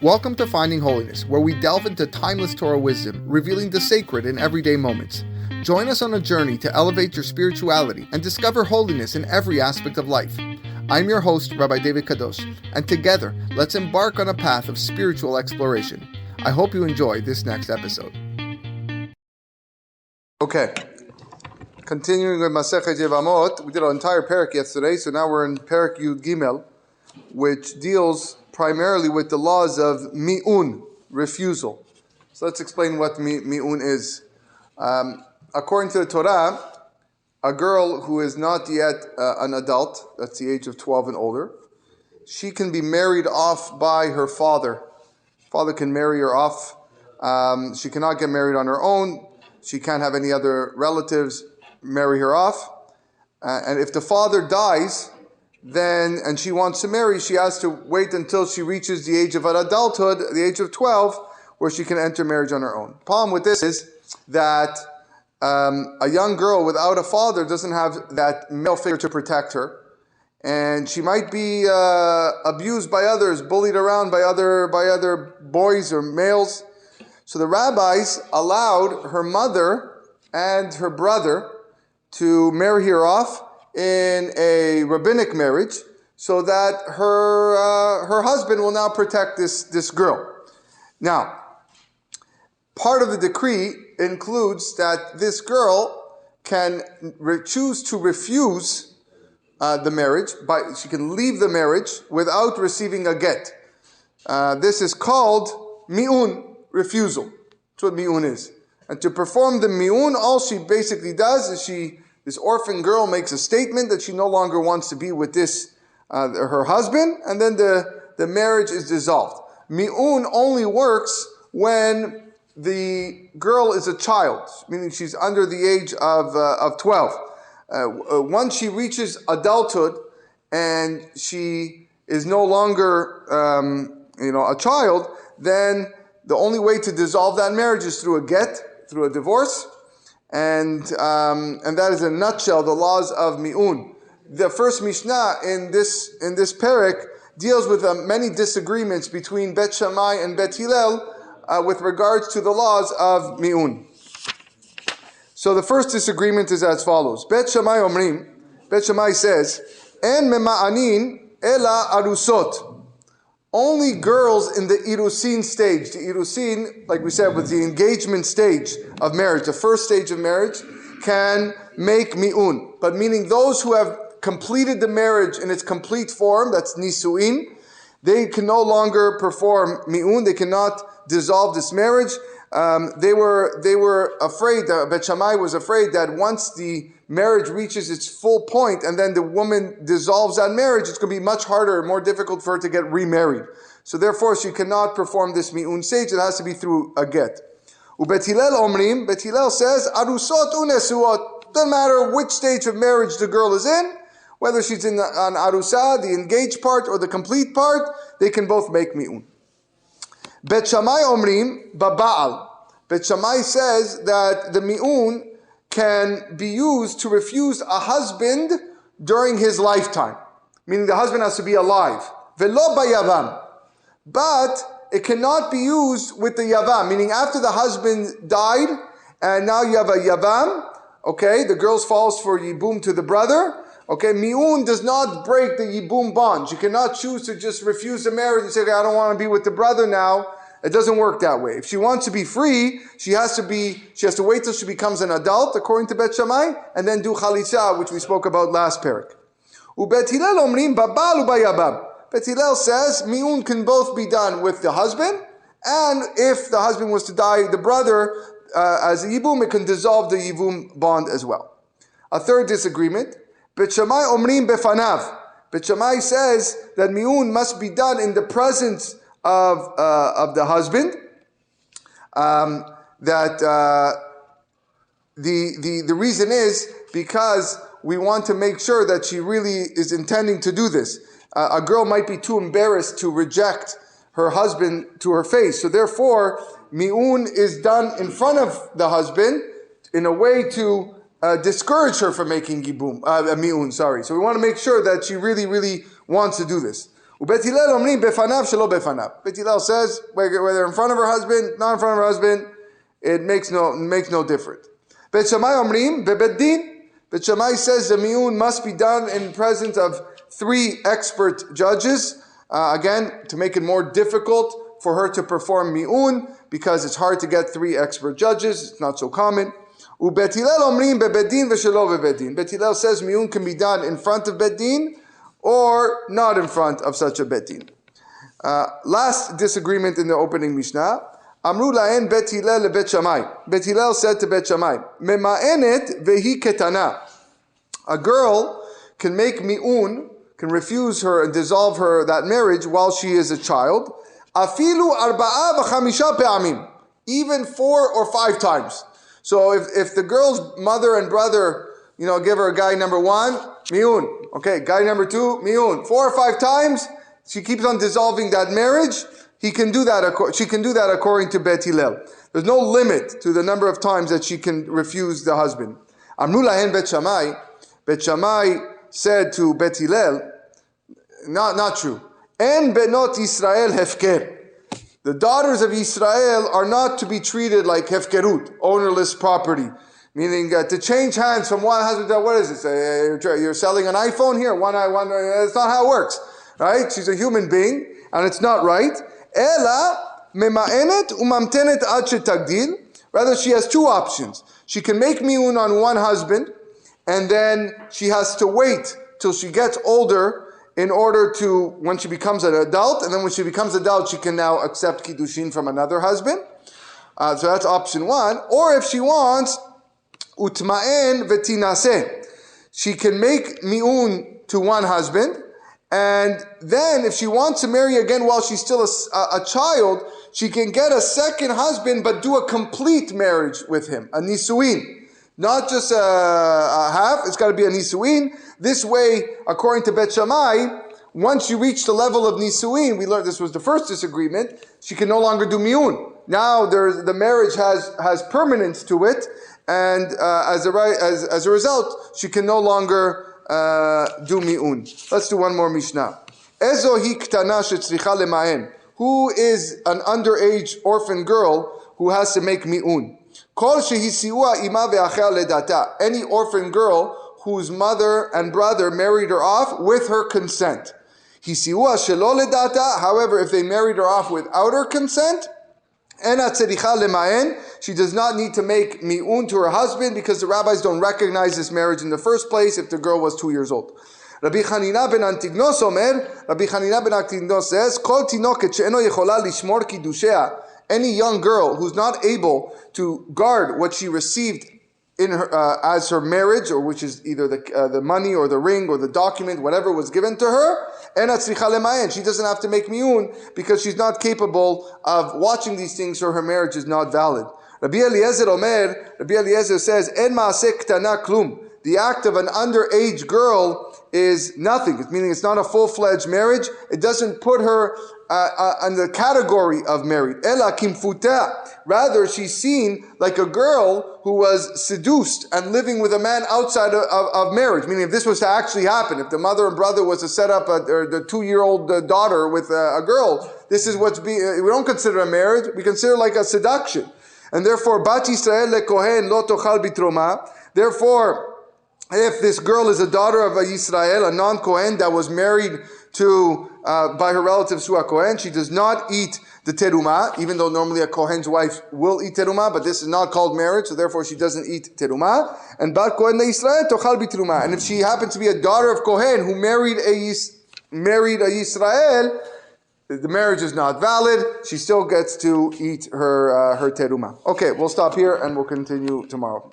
Welcome to Finding Holiness, where we delve into timeless Torah wisdom, revealing the sacred in everyday moments. Join us on a journey to elevate your spirituality and discover holiness in every aspect of life. I'm your host, Rabbi David Kadosh, and together, let's embark on a path of spiritual exploration. I hope you enjoy this next episode. Okay, continuing with Mishna Yevamot, we did our entire parak yesterday, so now we're in parak Yud Gimel, which deals primarily with the laws of mi'un, refusal. So let's explain what mi'un is. According to the Torah, a girl who is not yet an adult, that's the age of 12 and older, she can be married off by her father. Father can marry her off. She cannot get married on her own. She can't have any other relatives marry her off. And if the father dies, and she wants to marry, she has to wait until she reaches the age of adulthood, the age of 12, where she can enter marriage on her own. Problem with this is that a young girl without a father doesn't have that male figure to protect her, and she might be abused by others, bullied around by other boys or males. So the rabbis allowed her mother and her brother to marry her off in a rabbinic marriage, so that her husband will now protect this girl. Now, part of the decree includes that this girl can choose to refuse the marriage. She can leave the marriage without receiving a get. This is called mi'un, refusal. That's what mi'un is. And to perform the mi'un, all she basically does is this orphan girl makes a statement that she no longer wants to be with her husband, and then the marriage is dissolved. Mi'un only works when the girl is a child, meaning she's under the age of 12. Once she reaches adulthood and she is no longer a child, then the only way to dissolve that marriage is through a get, through a divorce. And that is in a nutshell the laws of mi'un. The first Mishnah in this parak deals with many disagreements between Bet Shammai and Bet Hillel with regards to the laws of mi'un. So the first disagreement is as follows: Bet Shammai Omrim, Bet Shammai says, En mema'anin ela arusot. Only girls in the irusin stage. The irusin, like we said, was the engagement stage of marriage. The first stage of marriage can make mi'un. But meaning those who have completed the marriage in its complete form, that's nisuin, they can no longer perform mi'un. They cannot dissolve this marriage. They were afraid, Bet Shammai was afraid that once the marriage reaches its full point and then the woman dissolves that marriage, it's going to be much harder, more difficult for her to get remarried. So therefore she cannot perform this mi'un stage. It has to be through a get. Bet Hillel Omrim, Bet Hillel says, Arusot unesuot. Doesn't matter which stage of marriage the girl is in, whether she's on Arusa, the engaged part, or the complete part, they can both make mi'un. Bet Shammai Omrim, Baba'al. Bet Shammai says that the mi'un can be used to refuse a husband during his lifetime. Meaning the husband has to be alive. Velo bayavam. But it cannot be used with the yavam. Meaning after the husband died, and now you have a yavam, okay, the girl falls for yibum to the brother. Okay, mi'un does not break the yibum bond. You cannot choose to just refuse the marriage and say, okay, I don't want to be with the brother now. It doesn't work that way. If she wants to be free, she has to wait till she becomes an adult, according to Bet Shammai, and then do chalitza, which we spoke about last parak. Bet Hillel omrim babal ubayabam. Bet Hillel says mi'un can both be done with the husband, and if the husband was to die, the brother, as a yibum, it can dissolve the yibum bond as well. A third disagreement, Bet Shammai omrim befanav. Bet Shammai says that mi'un must be done in the presence of the husband. The reason is because we want to make sure that she really is intending to do this. A girl might be too embarrassed to reject her husband to her face. So therefore, mi'un is done in front of the husband in a way to discourage her from making mi'un. So we want to make sure that she really, really wants to do this. Bet Hillel omrim befanav shelo befanav. Bet Hillel says whether in front of her husband, not in front of her husband, it makes no difference. Bet Shammai omrim bebet din. Bet Shammai says the mi'un must be done in presence of 3 expert judges. Again, to make it more difficult for her to perform mi'un, because it's hard to get 3 expert judges. It's not so common. Bet Hillel omrim bebet din v'shelo bebet din. Bet Hillel says mi'un can be done in front of bet din or not in front of such a bet din. Last disagreement in the opening Mishnah. Amru la'en bet Hillel le bet Shammai. Bet Hillel said to bet Shammai, mema'enet vehi ketana. A girl can make mi'un, can refuse her and dissolve her that marriage while she is a child. Afilu arba'a v'chamisha pe'amim. Even 4 or 5 times. So if the girl's mother and brother, give her a guy number 1, mi'un. Okay, guy number 2, mi'un. 4 or 5 times, she keeps on dissolving that marriage. She can do that according to Bet Hillel. There's no limit to the number of times that she can refuse the husband. Amru lahen Bet Shammai. Bet Shammai said to Bet Hillel, not true. En benot Yisrael hefker. The daughters of Israel are not to be treated like hefkerut, ownerless property. Meaning to change hands from one husband to, what is this? You're selling an iPhone here? One. That's not how it works. Right? She's a human being, and it's not right. Ela mema'enet umamtenet ad shetagdil. Rather, she has 2 options. She can make mi'un on one husband, and then she has to wait till she gets older in order to, when she becomes an adult, and then when she becomes adult, she can now accept kiddushin from another husband. So that's option 1. Or if she wants, utma'en v'tinaseh. She can make mi'un to one husband, and then if she wants to marry again while she's still a child, she can get a second husband but do a complete marriage with him, a nisuin. Not just a half, it's got to be a nisuin. This way, according to Bet Shammai, once you reach the level of nisuin, we learned this was the first disagreement, she can no longer do mi'un. Now the marriage has permanence to it, and as a result, she can no longer do mi'un. Let's do one more Mishnah. Ezo hi ktana shetzricha lema'en. Who is an underage orphan girl who has to make mi'un? Kol shehisiua ima ve'achea ledata. Any orphan girl whose mother and brother married her off with her consent. Hisiua shelo ledata. However, if they married her off without her consent, ena tzricha lema'en. She does not need to make mi'un to her husband because the rabbis don't recognize this marriage in the first place if the girl was 2 years old. Rabbi Chanina ben Antignos says, Kol tinoket she'eno yechola lishmor kiddushea. Any young girl who's not able to guard what she received in her, as her marriage, or which is either the money or the ring or the document, whatever was given to her, she doesn't have to make mi'un because she's not capable of watching these things, so her marriage is not valid. Rabbi Eliezer says, En ma'aseh ktana klum. The act of an underage girl is nothing. Meaning it's not a full-fledged marriage. It doesn't put her in the category of married. Ela kimfuta. Rather, she's seen like a girl who was seduced and living with a man outside of marriage. Meaning, if this was to actually happen, if the mother and brother was to set up the 2-year-old daughter with a girl, this is we don't consider a marriage. We consider like a seduction. And therefore, Bat Yisrael le Kohen lo tochal bitroma. Therefore, if this girl is a daughter of a Yisrael, a non-Kohen that was married to by her relatives to a Kohen, she does not eat the teruma, even though normally a Kohen's wife will eat teruma, but this is not called marriage, so therefore she doesn't eat teruma. And Bat Kohen le Yisrael tochal bitruma. And if she happens to be a daughter of Kohen who married a Yisrael, the marriage is not valid. She still gets to eat her teruma. Okay, we'll stop here and we'll continue tomorrow.